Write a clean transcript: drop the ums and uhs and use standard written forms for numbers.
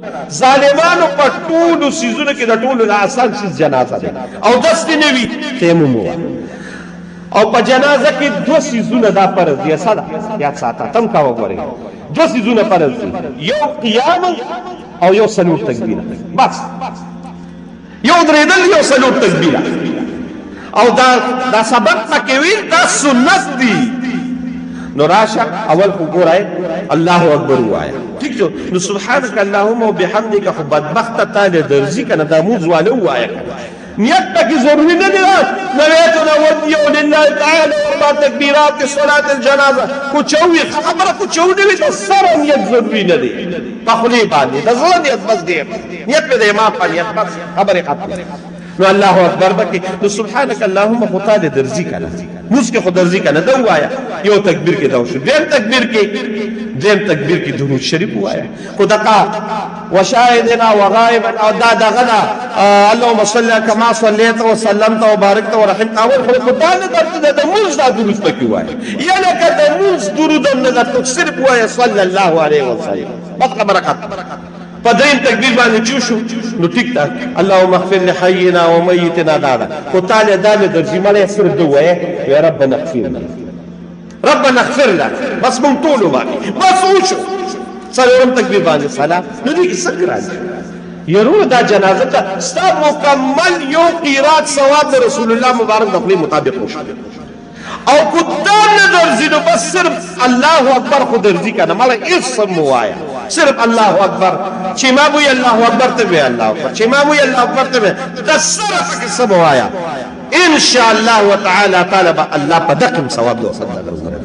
ظالمانو په ټولو سیزونو کې د ټولو نه آسان سیز جنازه ده او دست نه وي تیمم ووایه او په جنازه کې دوه سیزونه دا فرض دي صدا یاد ساته تم کا وګورئ دوه سیزونه فرض دي یو قیام او یو څلور تکبیره بس یو درېدل یو څلور تکبیره او دا سبق پکې وي دا سنت دي نو راشه اول خو ګورئ الله اکبر ووایه ٹھیک شو نو سبحانك اللهم وبحمدك خو بدبخت تاله درځي کنه دا موږ واله ووایه نیت پکې ضروري نه دی نویت نودي لله تعالی اربع تکبیرات صلاه الجنازه کوچوي خبره کوچوي وي د سره نیت ضروري نه دی په خولي باندې د زړه نیت بس دی نیت په امام په نیت بس خبره ختم نو الله اکبر بکی نو سبحانك اللهم خو تعالی درځي کنه موږ کې خو درځي کنه دا وایا یو تکبیر کې دا شو دیم تکبیر کې درود شریف وایا خو دقا وشاهدنا وغائبا او دا دغنا اللهم صل كما صليت وسلمت وباركت ورحمت اول خو تعالی درته د موږ دا درود پکې وایا یا لکه د موږ درود نه درته صرف وایا صلی الله علیه وسلم بس خبره فدرين تكبير بان تشوشو نو ټیک تا اللهم اغفر لحينا وميتنا دادا خو تعالی دال درځي مله سر دوه يا ربنا اغفر لنا بس مون ټول باندې بس وشو څلورم تکبیر باندې صلاه نو دې سکران يرو دا جنازه ته ستا مکمل یو قیرات ثواب رسول الله مبارک د خپل مطابق وشو او قدام درځي نو بس صرف الله اکبر خو درځي کنه مله اسم وایا صرف الله اکبر چې ما وی الله اکبر ته وی الله اکبر چې ما وی الله اکبر ته د صرف کې سم وایا ان شاء الله وتعالى طالب الله په دقم ثواب له صدق